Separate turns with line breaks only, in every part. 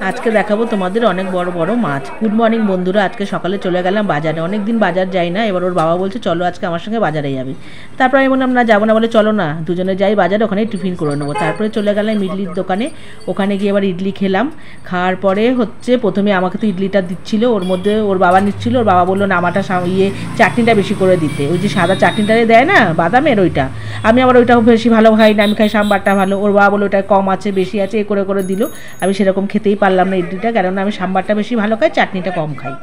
আজকে দেখাবো তোমাদের অনেক বড় বড় মাছ। গুড মর্নিং বন্ধুরা, আজকে সকালে চলে গেলাম বাজারে। অনেক দিন বাজার যাই না, এবার ওর বাবা বলছে চলো আজকে আমার সঙ্গে বাজারে যাবি। তারপর আমি বললাম না যাবো না, বলে চলো না দুজনে যাই বাজারে, ওখানে টিফিন করে নেবো। তারপরে চলে গেলাম ইডলির দোকানে, ওখানে গিয়ে এবার ইডলি খেলাম। খাওয়ার পরে হচ্ছে প্রথমে আমাকে তো ইডলিটা দিচ্ছিল, ওর মধ্যে ওর বাবা নিচ্ছিল। ওর বাবা বললো না আমারটা চাটনিটা বেশি করে দিতে, ওই যে সাদা চাটনিটা দেয় না বাদামের, ওইটা আমি আবার ওইটাও বেশি ভালো খাই না, আমি খাই সাম্বারটা ভালো। ওর বাবা বললো ওটা কম আছে বেশি আছে, এ করে করে দিল। আমি সেরকম খেতেই পারলাম না ইডলিটা, কারণ আমি সাম্বারটা বেশি ভালো খাই, চাটনিটা কম খাই।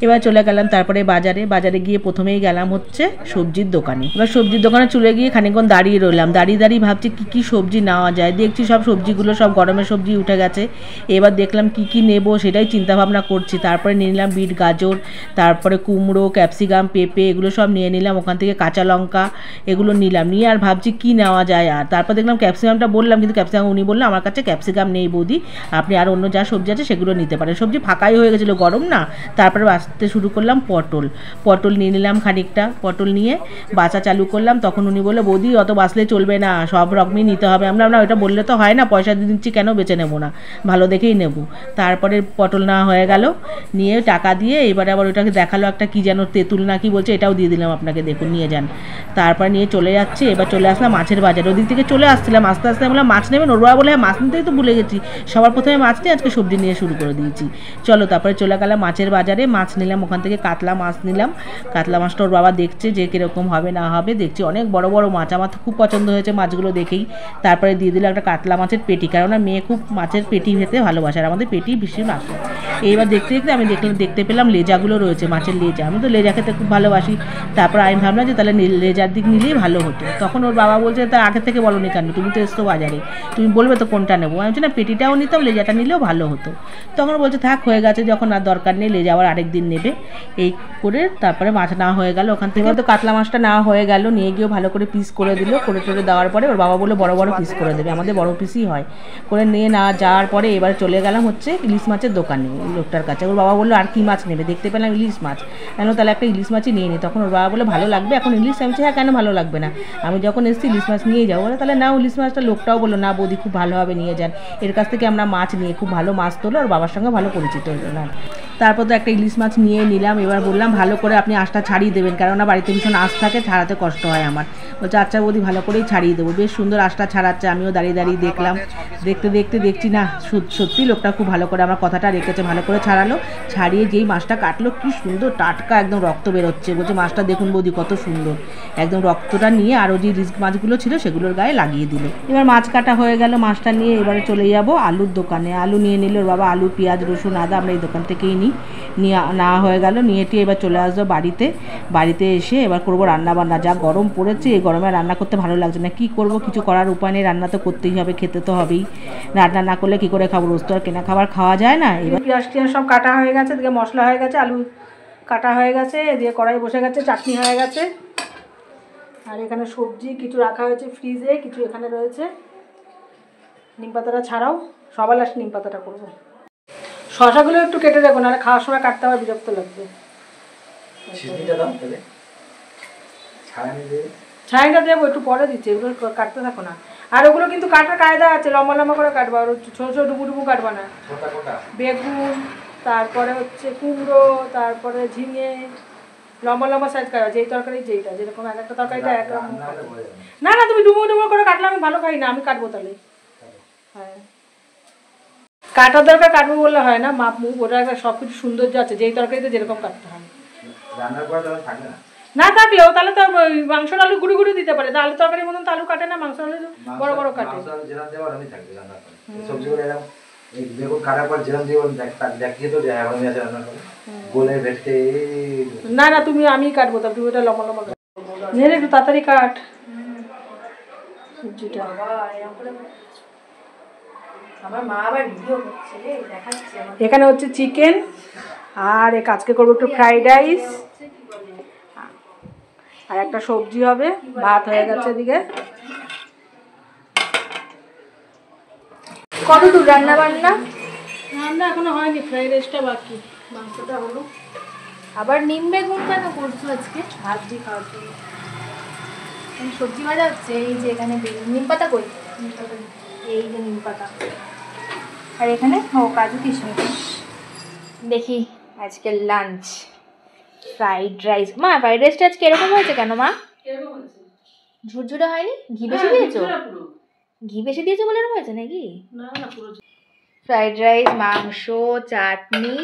এবার চলে গেলাম তারপরে বাজারে গিয়ে প্রথমেই গেলাম হচ্ছে সবজির দোকানে। এবার সবজির দোকানে চলে গিয়ে খানিকক্ষণ দাঁড়িয়ে রইলাম, দাঁড়িয়ে ভাবছি কী সবজি নেওয়া যায়। দেখছি সব সবজিগুলো সব গরমের সবজি উঠে গেছে। এবার দেখলাম কি নেব সেটাই চিন্তা ভাবনা করছি। তারপরে নিয়ে নিলাম বিট, গাজর, তারপরে কুমড়ো, ক্যাপসিকাম, পেঁপে, এগুলো সব নিয়ে নিলাম। ওখান থেকে কাঁচা লঙ্কা এগুলো নিলাম, নিয়ে আর ভাবছি কি নেওয়া যায়। আর তারপর দেখলাম ক্যাপসিকামটা বললাম, কিন্তু ক্যাপসিকাম উনি বললো আমার কাছে ক্যাপসিকাম নেই বৌদি, আপনি আর অন্য যা সবজি আছে সেগুলো নিতে পারেন। সবজি ফাঁকাই হয়ে গেছিলো, গরম না। তারপরে বাছতে শুরু করলাম পটল নিয়ে নিলাম খানিকটা। পটল নিয়ে বাছা চালু করলাম, তখন উনি বললো বৌদি অত বাছলে চলবে না, সব রকমই নিতে হবে। আমরা না ওটা বললে তো হয় না, পয়সা দিয়ে দিচ্ছি কেন বেছে নেবো না, ভালো দেখেই নেব। তারপরে পটল নেওয়া হয়ে গেল, নিয়ে টাকা দিয়ে এবারে আবার ওটাকে দেখালো একটা কি যেন তেঁতুল না কি বলছে, এটাও দিয়ে দিলাম আপনাকে, দেখুন নিয়ে যান। তারপর নিয়ে চলে যাচ্ছি। এবার চলে আসলাম মাছের বাজার, ওদিক থেকে চলে আসছিলাম, আস্তে আস্তে বললাম মাছ নেবেন। ওর বাবা বলে হ্যাঁ মাছ নিতেই তো ভুলে গেছি, সবার প্রথমে মাছ নিয়ে আজকে সবজি নিয়ে শুরু করে দিয়েছি, চলো। তারপরে চলে গেলাম মাছের বাজারে, মাছ নিলাম ওখান থেকে, কাতলা মাছ নিলাম। কাতলা মাছটা ওর বাবা দেখছে যে কীরকম হবে না হবে, দেখছি অনেক বড় বড় মাছ, আমার তো খুব পছন্দ হয়েছে মাছগুলো দেখেই। তারপরে দিয়ে দিলাম একটা কাতলা মাছের পেটি, কারণ মেয়ে খুব মাছের পেটি খেতে ভালোবাসে, আর আমাদের পেটি ভীষণ আসে। এইবার দেখতে আমি দেখতে পেলাম লেজাগুলো রয়েছে, মাছের লেজা, আমি তো লেজা খেতে খুব ভালোবাসি। তারপর আমি ভাবলাম যে তাহলে লেজার দিক নিলেই ভালো হতো। তখন ওর বাবা বলছে তা আগে থেকে বলোনি কেন, তুমি তো এসছো বাজারে, তুমি বলবে তো কোনটা নেবো। আমি বলছি না পেটিটাও নিতাম, লেজাটা নিলেও ভালো হতো। তখন বলছে থাক হয়ে গেছে যখন, আর দরকার নেই, লেজা আবার আরেক দিন নেবে। এই করে তারপরে মাছ নেওয়া হয়ে গেল ওখান থেকে। তো কাতলা মাছটা নেওয়া হয়ে গেল, নিয়ে গিয়েও ভালো করে পিস করে দিল, করে দেওয়ার পরে ওর বাবা বলে বড় বড় পিস করে দেবে, আমাদের বড় পিসই হয়। করে নিয়ে না যাওয়ার পরে এবার চলে গেলাম হচ্ছে ইলিশ মাছের দোকানে, লোকটার কাছে। ওর বাবা বললো আর কি মাছ নেবে, দেখতে পেলাম ইলিশ মাছ, কেন তাহলে একটা ইলিশ মাছই নিয়ে নিই। তখন ওর বাবা বলে ভালো লাগবে এখন ইলিশ? আমি হ্যাঁ কেন ভালো লাগবে না, আমি যখন এসেছি ইলিশ মাছ নিয়ে যাবো। বলে তাহলে নাও ইলিশ মাছটা। লোকটাও বললো না বৌদি খুব ভালো হবে, নিয়ে যান, এর কাছ থেকে আমরা মাছ নিয়ে খুব ভালো মাছ তোলো, আর বাবার সঙ্গে ভালো পরিচিত হলো না। তারপর তো একটা ইলিশ মাছ নিয়ে নিলাম। এবার বললাম ভালো করে আপনি আঁশটা ছাড়িয়ে দেবেন, কেননা বাড়িতে ভীষণ আঁশ থাকে, ছাড়াতে কষ্ট হয় আমার। বলছে আচ্ছা বৌদি ভালো করেই ছাড়িয়ে দেবো। বেশ সুন্দর আঁশটা ছাড়াচ্ছে, আমিও দাঁড়িয়ে দেখলাম। দেখতে দেখছি না সত্যি লোকটা খুব ভালো করে আমার কথাটা রেখেছে, ভালো করে ছাড়ালো। ছাড়িয়ে যেই মাছটা কাটলো কি সুন্দর টাটকা, একদম রক্ত বেরোচ্ছে। বলছে মাছটা দেখুন বৌদি কত সুন্দর, একদম রক্তটা নিয়ে আরও যে রিস্ক মাছগুলো ছিল সেগুলোর গায়ে লাগিয়ে দিল। এবার মাছ কাটা হয়ে গেল, মাছটা নিয়ে এবারে চলে যাব আলুর দোকানে। আলু নিয়ে নিল ওর বাবা, আলু পেঁয়াজ রসুন আদা আমরা এই দোকান থেকেই নিয়ে নেওয়া হয়ে গেল। নিয়ে এবার চলে আসবো বাড়িতে এসে এবার করবো রান্না বান্না। যা গরম পড়েছে, এই গরমে রান্না করতে ভালো লাগছে না, কি করব, কিছু করার উপায় নেই, রান্না তো করতেই হবে, খেতে তো হবেই, রান্না না করলে কি করে খাবো, রোজ তো আর কেনা খাবার খাওয়া যায় না। এবার পেঁয়াজ টিয়াজ সব কাটা হয়ে গেছে, এদিকে মশলা হয়ে গেছে, আলু কাটা হয়ে গেছে, এদিকে কড়াই বসে গেছে, চাটনি হয়ে গেছে, আর এখানে সবজি কিছু রাখা হয়েছে ফ্রিজে, কিছু এখানে রয়েছে। নিম পাতাটা ছাড়াও সবার লাস্ট নিম পাতাটা করবো। শশাগুলো একটু কেটে দেবো, নাহলে খাওয়ার সময় কাটতে আমার বিরক্ত লাগবে। ছাইটা দেবো একটু পরে দিচ্ছে, এগুলো কাটতে থাকো না। আর ওগুলো কিন্তু কাটার কায়দা আছে, লম্বা লম্বা করে কাটবা, আর ছোটো ছোটো ডুবু কাটবা না। বেগুন, তারপরে হচ্ছে কুমড়ো, তারপরে ঝিঙে, লম্বা লম্বা সাইজ কাটবা, যেই তরকারি যেইটা যেরকম, এক একটা তরকারিটা একরকম। না তুমি ডুবু করে কাটলে আমি ভালো খাই না, আমি কাটবো তাহলে। হ্যাঁ কাটার দরকার কাটবো বললে হয় না, মাপ মুখ ওটা একটা সব কিছু সৌন্দর্য আছে, যেই তরকারিতে যেরকম কাটতে হয়। না থাকলেও তাহলে তো মাংসর আলু গুঁড়ি গুঁড়ি দিতে পারে, আলু তরকারির মতন তো আলু কাটে না, মাংস আলু বড় বড় কাটে। না তুমি আমি কাটবো, তা তুমি ওটা লম্বা লম্বা নিয়ে একটু তাড়াতাড়ি কাট সবজিটা। এখানে হচ্ছে চিকেন, আর আজকে করবো একটু ফ্রাইড রাইস, আর একটা সবজি হবে, ভাত হয়ে গেছে এদিকে।
কতদূর রান্না বান্না?
রান্না এখনো হয়নি, ফ্রাইড রাইসটা বাকি, মাংসটা হলো।
আবার নিম বেগুন কেন করছো আজকে?
ভাত দিয়ে খাওয়ার জন্য
সবজি ভাজা হচ্ছে। এই যে এখানে বেগুন, নিম পাতা কই? এই যে নিম পাতা। আর এখানে কাজু কিশমিশ। দেখি আজকের লাঞ্চ ফ্রাইড রাইস। মা ফ্রাইড রাইসটা আজকে এরকম হয়েছে কেন মা? ঝুরঝুরে হয়নি? ঘি বেশি দিয়েছো? ঘি বেশি দিয়েছো বলে এরকম হয়েছে নাকি? ফ্রাইড রাইস, মাংস, চাটনি।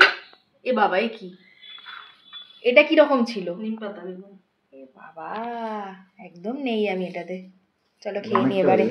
এ বাবা এ কি? এটা কিরকম ছিল? নিম পাতা। এ বাবা একদম নেই আমি এটাতে। চলো খেয়ে নি এবারে।